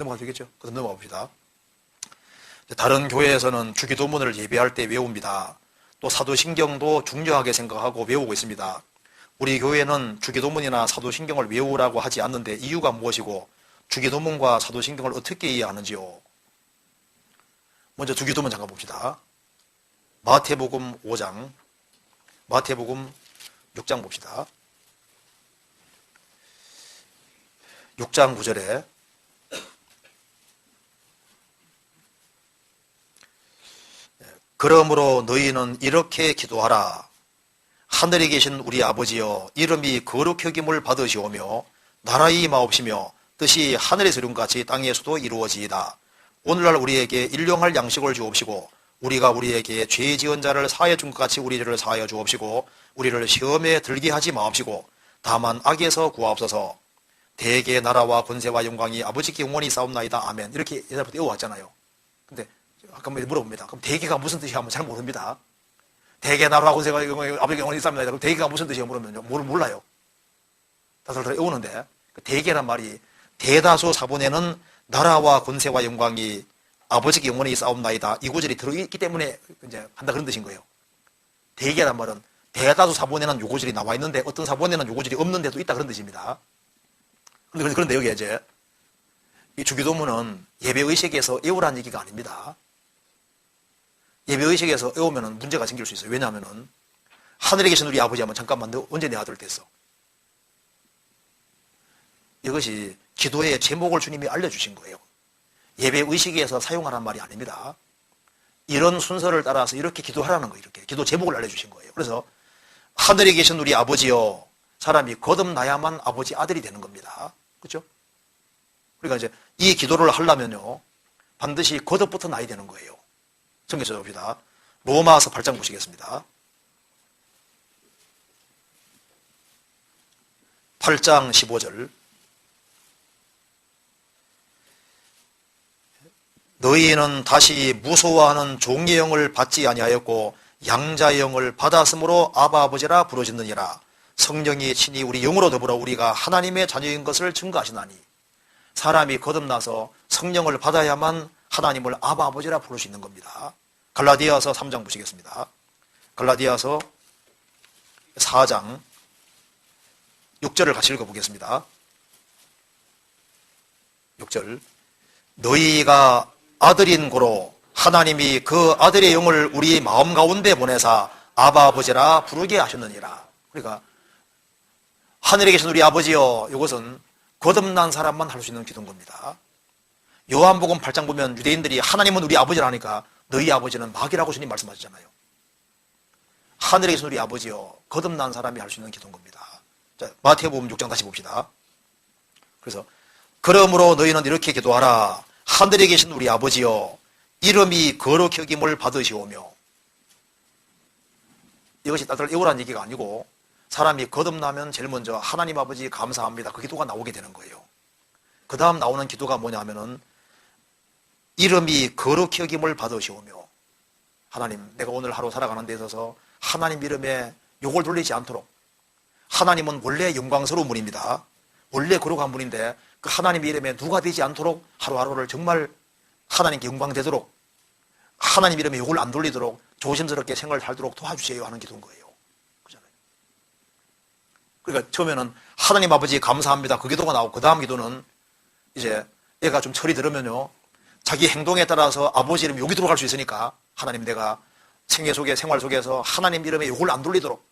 넘어가도 되겠죠? 그래서 넘어가 봅시다. 다른 교회에서는 주기도문을 예배할 때 외웁니다. 또 사도신경도 중요하게 생각하고 외우고 있습니다. 우리 교회는 주기도문이나 사도신경을 외우라고 하지 않는데 이유가 무엇이고 주기도문과 사도신경을 어떻게 이해하는지요? 먼저 주기도문 잠깐 봅시다. 마태복음 5장, 마태복음 6장 봅시다. 6장 9절에 그러므로 너희는 이렇게 기도하라. 하늘에 계신 우리 아버지여, 이름이 거룩히 여김을 받으시오며 나라의 임하옵시며 뜻이 하늘에서 이룬 같이 땅에서도 이루어지이다. 오늘날 우리에게 일용할 양식을 주옵시고 우리가 우리에게 죄 지은 자를 사하여 준 것 같이 우리를 사하여 주옵시고 우리를 시험에 들게 하지 마옵시고 다만 악에서 구하옵소서. 대개 나라와 권세와 영광이 아버지께 영원히 싸움나이다. 아멘. 이렇게 옛날부터 외워왔잖아요. 근데 아까 물어봅니다. 그럼 대개가 무슨 뜻이야 하면 잘 모릅니다. 대개 나라와 권세와 아버지께 영원히 싸움나이다. 그럼 대개가 무슨 뜻이야 물으면요. 몰라요. 다들 외우는데 대개란 말이 대다수 사본에는 나라와 권세와 영광이 아버지께 영원히 싸움나이다. 이 구절이 들어있기 때문에 이제 한다 그런 뜻인 거예요. 대개란 말은 대다수 사본에는 요 구절이 나와 있는데 어떤 사본에는 요 구절이 없는데도 있다 그런 뜻입니다. 그런데 여기 이제 이 주기도문은 예배의식에서 외우라는 얘기가 아닙니다. 예배의식에서 외우면 문제가 생길 수 있어요. 왜냐하면 하늘에 계신 우리 아버지 하면 잠깐만 너 언제 내 아들 됐어? 이것이 기도의 제목을 주님이 알려주신 거예요. 예배의식에서 사용하라는 말이 아닙니다. 이런 순서를 따라서 이렇게 기도하라는 거예요. 이렇게 기도 제목을 알려주신 거예요. 그래서 하늘에 계신 우리 아버지여, 사람이 거듭나야만 아버지 아들이 되는 겁니다. 그렇죠? 그러니까 이제 이 기도를 하려면요 반드시 거듭부터 나야 되는 거예요. 성경 찾아봅시다. 로마서 8장 보시겠습니다. 8장 15절. 너희는 다시 무소화하는 종의 영을 받지 아니하였고 양자의 영을 받았으므로 아바 아버지라 부르짖느니라. 성령이 친히 우리 영으로 더불어 우리가 하나님의 자녀인 것을 증거하시나니. 사람이 거듭나서 성령을 받아야만 하나님을 아바 아버지라 부를 수 있는 겁니다. 갈라디아서 3장 보시겠습니다. 갈라디아서 4장 6절을 같이 읽어보겠습니다. 6절. 너희가 아들인 고로 하나님이 그 아들의 영을 우리 마음 가운데 보내사 아바 아버지라 부르게 하셨느니라. 그러니까 하늘에 계신 우리 아버지여, 이것은 거듭난 사람만 할 수 있는 기도인 겁니다. 요한복음 8장 보면 유대인들이 하나님은 우리 아버지라 하니까 너희 아버지는 마귀라고 주님 말씀하셨잖아요. 하늘에 계신 우리 아버지여, 거듭난 사람이 할 수 있는 기도인 겁니다. 자, 마태복음 6장 다시 봅시다. 그래서 그러므로 너희는 이렇게 기도하라. 하늘에 계신 우리 아버지여, 이름이 거룩히 여김을 받으시오며. 이것이 따뜻한 외우라는 얘기가 아니고 사람이 거듭나면 제일 먼저 하나님 아버지 감사합니다. 그 기도가 나오게 되는 거예요. 그 다음 나오는 기도가 뭐냐면은 이름이 거룩히 여김을 받으시오며. 하나님, 내가 오늘 하루 살아가는 데 있어서 하나님 이름에 욕을 돌리지 않도록. 하나님은 원래 영광스러운 분입니다. 원래 거룩한 분인데 그 하나님 이름에 누가 되지 않도록 하루하루를 정말 하나님께 영광되도록, 하나님 이름에 욕을 안 돌리도록 조심스럽게 생활을 살도록 도와주세요 하는 기도인 거예요. 그잖아요. 그러니까 처음에는 하나님 아버지 감사합니다 그 기도가 나오고, 그 다음 기도는 이제 애가 좀 철이 들으면요 자기 행동에 따라서 아버지 이름에 욕이 들어갈 수 있으니까 하나님, 내가 생애 속에, 생활 속에서 하나님 이름에 욕을 안 돌리도록,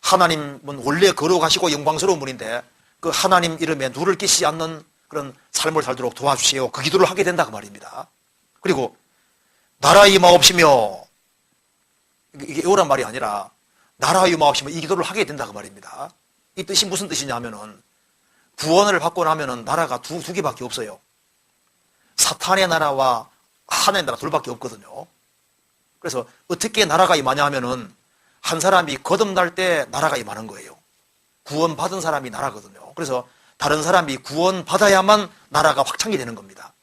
하나님은 원래 거룩하시고 영광스러운 분인데 그 하나님 이름에 누를 끼치지 않는 그런 삶을 살도록 도와주세요. 그 기도를 하게 된다 그 말입니다. 그리고 나라의 임하옵시며, 이게 외우란 말이 아니라 나라의 임하옵시며 이 기도를 하게 된다 그 말입니다. 이 뜻이 무슨 뜻이냐 하면은 구원을 받고 나면은 나라가 두 개밖에 없어요. 사탄의 나라와 하나님의 나라 둘밖에 없거든요. 그래서 어떻게 나라가 임하냐 하면은 한 사람이 거듭날 때 나라가 임하는 거예요. 구원받은 사람이 나라거든요. 그래서 다른 사람이 구원받아야만 나라가 확창이 되는 겁니다.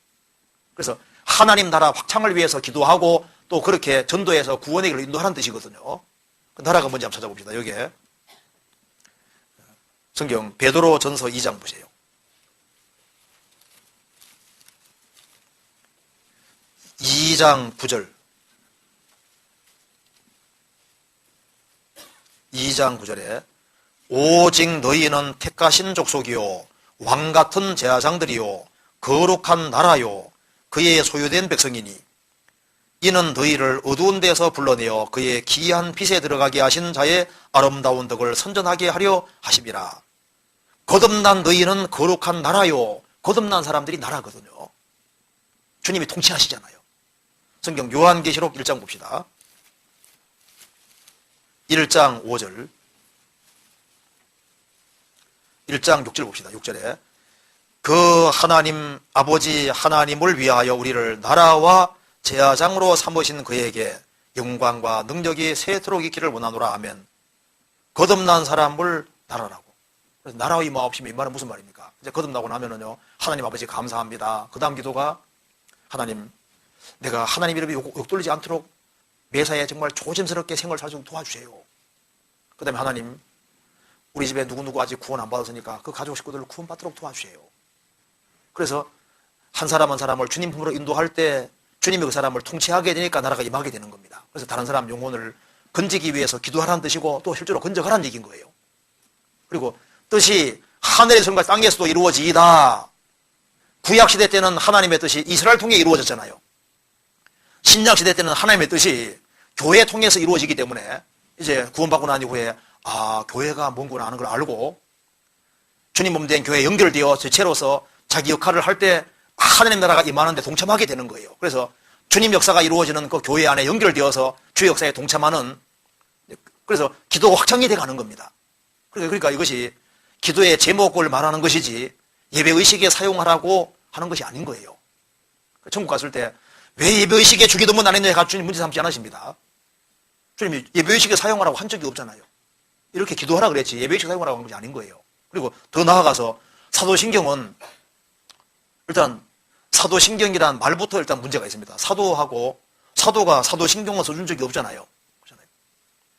그래서 하나님 나라 확창을 위해서 기도하고 또 그렇게 전도해서 구원의 길을 인도하는 뜻이거든요. 그 나라가 뭔지 한번 찾아봅시다. 여기에 성경 베드로 전서 2장 보세요. 2장 9절. 2장 9절에 오직 너희는 택하신 족속이요 왕같은 제사장들이요 거룩한 나라요 그의 소유된 백성이니 이는 너희를 어두운 데서 불러내어 그의 기이한 빛에 들어가게 하신 자의 아름다운 덕을 선전하게 하려 하심이라. 거듭난 너희는 거룩한 나라요. 거듭난 사람들이 나라거든요. 주님이 통치하시잖아요. 성경 요한계시록 1장 봅시다. 1장 5절 1장 6절 봅시다. 6절에 그 하나님 아버지 하나님을 위하여 우리를 나라와 제사장으로 삼으신 그에게 영광과 능력이 세토록 있기를 원하노라. 아멘. 거듭난 사람을 나라라고. 그래서 나라의 임하옵시면 이 말은 무슨 말입니까? 이제 거듭나고 나면은요, 하나님 아버지 감사합니다. 그 다음 기도가 하나님, 내가 하나님 이름에 욕 돌리지 않도록 매사에 정말 조심스럽게 생활을 살 수 있도록 도와주세요. 그 다음에 하나님, 우리 집에 누구누구 아직 구원 안 받았으니까 그 가족 식구들을 구원받도록 도와주세요. 그래서 한 사람 한 사람을 주님 품으로 인도할 때 주님이 그 사람을 통치하게 되니까 나라가 임하게 되는 겁니다. 그래서 다른 사람 영혼을 건지기 위해서 기도하라는 뜻이고 또 실제로 건져가라는 얘기인 거예요. 그리고 뜻이 하늘에서과 땅에서도 이루어지이다. 구약시대 때는 하나님의 뜻이 이스라엘 통해 이루어졌잖아요. 신약시대 때는 하나님의 뜻이 교회 통해서 이루어지기 때문에 이제 구원받고 난 이후에 교회가 뭔구나 하는 걸 알고 주님 몸 된 교회에 연결되어 지체로서 자기 역할을 할 때 하나님 나라가 임하는데 동참하게 되는 거예요. 그래서 주님 역사가 이루어지는 그 교회 안에 연결되어서 주의 역사에 동참하는, 그래서 기도가 확장이 돼가는 겁니다. 그러니까 이것이 기도의 제목을 말하는 것이지 예배의식에 사용하라고 하는 것이 아닌 거예요. 천국 갔을 때 왜 예배의식에 주기도문 안 했느냐 주님 문제 삼지 않으십니다. 주님이 예배의식에 사용하라고 한 적이 없잖아요. 이렇게 기도하라 그랬지 예배의식 사용하라고 한 것이 아닌 거예요. 그리고 더 나아가서 사도신경은 일단 사도신경이란 말부터 일단 문제가 있습니다. 사도가 사도신경을 써준 적이 없잖아요.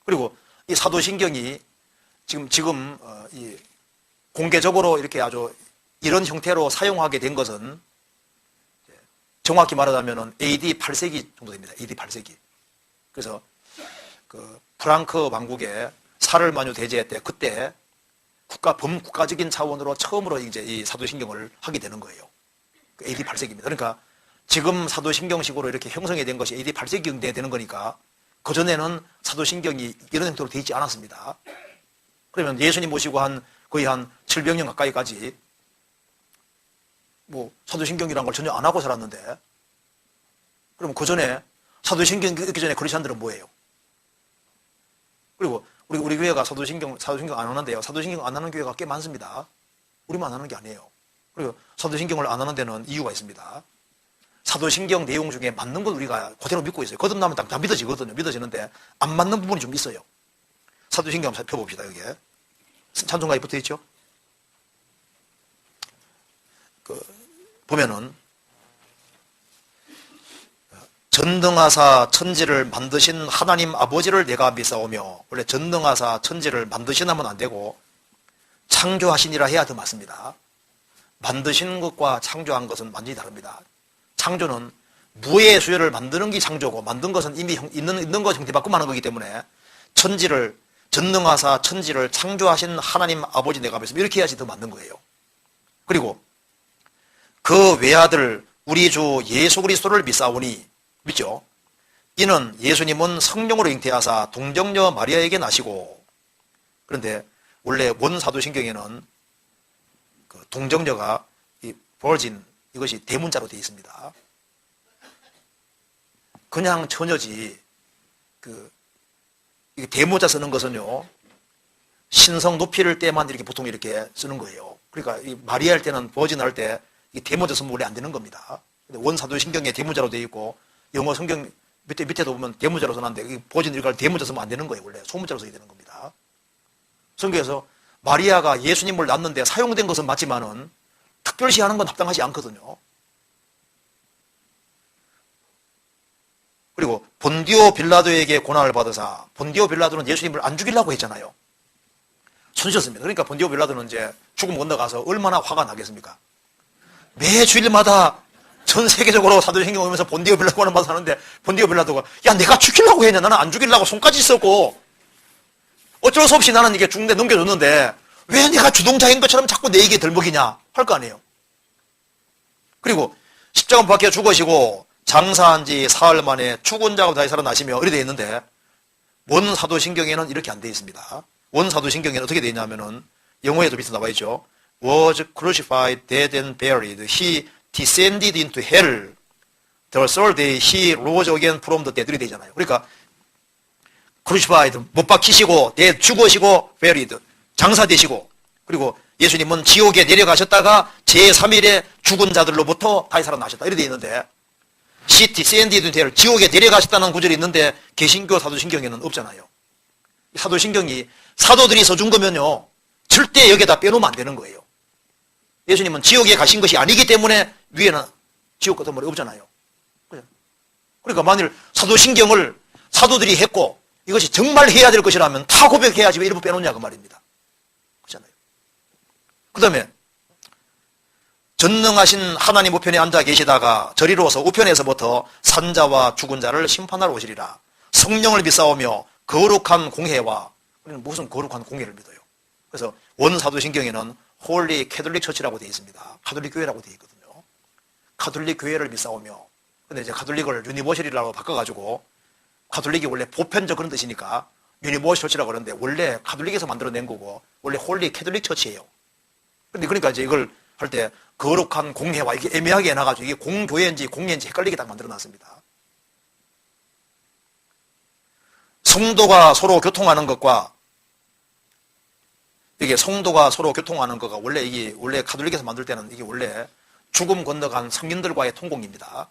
그리고 이 사도신경이 지금 이 공개적으로 이렇게 아주 이런 형태로 사용하게 된 것은 정확히 말하자면 AD 8세기 정도 됩니다. AD 8세기. 그래서 그 프랑크 왕국의 사를 만유 대제 때 그때 범국가적인 차원으로 처음으로 이제 이 사도신경을 하게 되는 거예요. AD 8세기입니다. 그러니까 지금 사도신경식으로 이렇게 형성이 된 것이 AD 8세기경대에 되는 거니까 그전에는 사도신경이 이런 형태로 되어 있지 않았습니다. 그러면 예수님 모시고 거의 한 700년 가까이까지 사도신경이라는 걸 전혀 안 하고 살았는데, 그럼 그 전에 사도신경 있기 전에 그리스도인들은 뭐예요? 그리고 우리 교회가 사도신경 안 하는데요. 사도신경 안 하는 교회가 꽤 많습니다. 우리만 안 하는 게 아니에요. 그리고 사도신경을 안 하는 데는 이유가 있습니다. 사도신경 내용 중에 맞는 건 우리가 그대로 믿고 있어요. 거듭나면 다 믿어지거든요. 믿어지는데 안 맞는 부분이 좀 있어요. 사도신경 한번 펴봅시다. 여기에 찬송가에 붙어 있죠. 보면은 전능하사 천지를 만드신 하나님 아버지를 내가 믿사오며, 원래 전능하사 천지를 만드신 하면 안 되고 창조하시니라 해야 더 맞습니다. 만드시는 것과 창조한 것은 완전히 다릅니다. 창조는 무의 수요를 만드는 게 창조고, 만든 것은 이미 있는 것 형태 바꾸면 하는 거기 때문에 전능하사 천지를 창조하신 하나님 아버지 내가 믿으면 이렇게 해야지 더 맞는 거예요. 그리고 그 외아들 우리 주 예수 그리스도를 믿사오니, 믿죠? 이는 예수님은 성령으로 잉태하사 동정녀 마리아에게 나시고, 그런데 원래 원 사도신경에는 그 동정녀가 이 virgin 이것이 대문자로 되어 있습니다. 그냥 처녀지 이게 대문자 쓰는 것은요, 신성 높이를 때만 이렇게 보통 이렇게 쓰는 거예요. 그러니까 이 마리아 할 때는 버진 할 때 이 대문자 쓰면 원래 안 되는 겁니다. 원 사도신경에 대문자로 되어 있고 영어 성경 밑에도 보면 대문자로 써놨는데 이 버진 이걸 대문자 쓰면 안 되는 거예요. 원래 소문자로 써야 되는 겁니다. 성경에서 마리아가 예수님을 낳는데 사용된 것은 맞지만은 특별시 하는 건 합당하지 않거든요. 그리고 본디오 빌라도에게 고난을 받으사, 본디오 빌라도는 예수님을 안 죽이려고 했잖아요. 손셨습니다. 그러니까 본디오 빌라도는 이제 죽음 건너가서 얼마나 화가 나겠습니까? 매 주일마다 전 세계적으로 사도신경 오면서 본디오 빌라도가 하는 말 사는데 본디오 빌라도가 야 내가 죽이려고 했냐 나는 안 죽이려고 손까지 썼고 어쩔 수 없이 나는 이게 죽는데 넘겨줬는데 왜 내가 주동자인 것처럼 자꾸 내 얘기에 덜먹이냐 할 거 아니에요. 그리고 십자가 못 박혀 죽으시고 장사한 지 사흘 만에 죽은 자가 다시 살아나시며 이렇게 되어 있는데 원 사도신경에는 이렇게 안 되어 있습니다. 원 사도신경에는 어떻게 되어 있냐면은 영어에도 비슷 나와 있죠. Was crucified, dead and buried. He descended into hell. The third day he rose again from the dead. 이렇게 되잖아요. 그러니까 crucified 못 박히시고 dead 죽으시고 buried 장사되시고 그리고 예수님은 지옥에 내려가셨다가 제3일에 죽은 자들로부터 다시 살아나셨다. 이렇게 되어 있는데 He descended into hell. 지옥에 내려가셨다는 구절이 있는데 개신교 사도신경에는 없잖아요. 사도신경이 사도들이 써준 거면요 절대 여기에다 빼놓으면 안 되는 거예요. 예수님은 지옥에 가신 것이 아니기 때문에 위에는 지옥 같은 말이 없잖아요. 그러니까 만일 사도신경을 사도들이 했고 이것이 정말 해야 될 것이라면 다 고백해야지 왜 일부 빼놓냐 그 말입니다. 그렇잖아요. 그 다음에 전능하신 하나님 우편에 앉아 계시다가 저리로서 우편에서부터 산자와 죽은 자를 심판하러 오시리라. 성령을 믿사오며 거룩한 공회와 우리는 무슨 거룩한 공회를 믿어요. 그래서 원사도신경에는 홀리 캐톨릭 처치라고 되어 있습니다. 카톨릭 교회라고 되어 있거든요. 카톨릭 교회를 믿사오며 근데 이제 카톨릭을 유니버셜이라고 바꿔가지고 카톨릭이 원래 보편적 그런 뜻이니까 유니버셜 처치라고 그러는데 원래 카톨릭에서 만들어낸 거고 원래 홀리 캐톨릭 처치예요. 근데 그러니까 이제 이걸 할 때 거룩한 공회와 이게 애매하게 해놔가지고 이게 공교회인지 공예인지 헷갈리게 딱 만들어놨습니다. 성도가 서로 교통하는 것과 이게 성도가 서로 교통하는 거가 원래 이게 원래 카톨릭에서 만들 때는 이게 원래 죽음 건너간 성인들과의 통공입니다.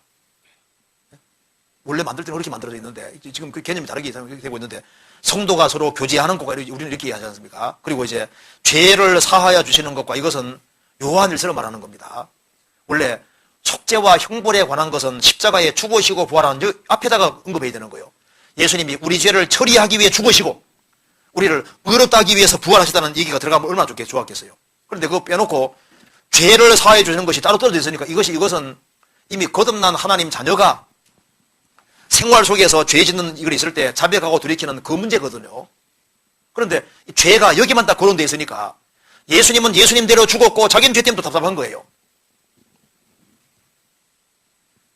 원래 만들 때는 그렇게 만들어져 있는데 지금 그 개념이 다르게 되고 있는데 성도가 서로 교제하는 것과 우리는 이렇게 얘기하지 않습니까? 그리고 이제 죄를 사하여 주시는 것과 이것은 요한 일서를 말하는 겁니다. 원래 속죄와 형벌에 관한 것은 십자가에 죽으시고 부활하는 앞에다가 언급해야 되는 거예요. 예수님이 우리 죄를 처리하기 위해 죽으시고 우리를 의롭다 하기 위해서 부활하시다는 얘기가 들어가면 얼마나 좋았겠어요. 그런데 그거 빼놓고 죄를 사하여 주시는 것이 따로 떨어져 있으니까 이것은 이미 거듭난 하나님 자녀가 생활 속에서 죄 짓는 이걸 있을 때 자백하고 돌이키는 그 문제거든요. 그런데 죄가 여기만 딱 거론되어 있으니까 예수님은 예수님대로 죽었고 자기는 죄 때문에 답답한 거예요.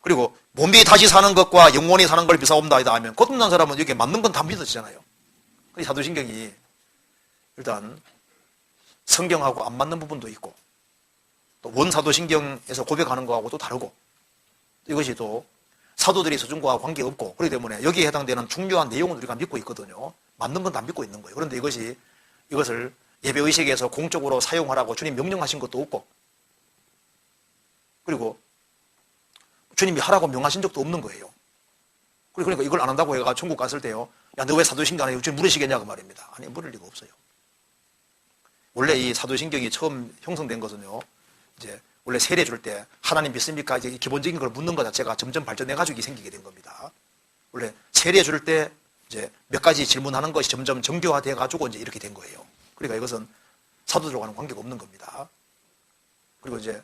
그리고 몸이 다시 사는 것과 영원히 사는 걸 비사옵다 하면 거듭난 사람은 여기에 맞는 건 다 믿어지잖아요. 사도신경이 일단 성경하고 안 맞는 부분도 있고 또 원사도신경에서 고백하는 거하고 또 다르고 이것이 또 사도들이 써준 거와 관계없고 그렇기 때문에 여기에 해당되는 중요한 내용은 우리가 믿고 있거든요. 맞는 건 다 믿고 있는 거예요. 그런데 이것을 예배의식에서 공적으로 사용하라고 주님 명령하신 것도 없고 그리고 주님이 하라고 명하신 적도 없는 거예요. 그러니까 이걸 안 한다고 해가 천국 갔을 때요. 야, 너 왜 사도신경 안 해? 주님 물으시겠냐 그 말입니다. 아니 물을 리가 없어요. 원래 이 사도신경이 처음 형성된 것은요. 이제 원래 세례 줄 때 하나님 믿습니까? 이제 기본적인 걸 묻는 것 자체가 점점 발전해가지고 생기게 된 겁니다. 원래 세례 줄 때 이제 몇 가지 질문하는 것이 점점 정교화돼가지고 이제 이렇게 된 거예요. 그러니까 이것은 사도들과는 관계가 없는 겁니다. 그리고 이제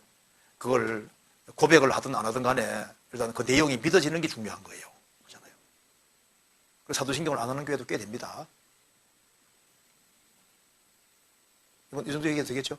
그걸 고백을 하든 안 하든 간에 일단 그 내용이 믿어지는 게 중요한 거예요. 그렇잖아요. 그래서 사도신경을 안 하는 교회도 꽤 됩니다. 이번 이 정도 얘기해도 되겠죠?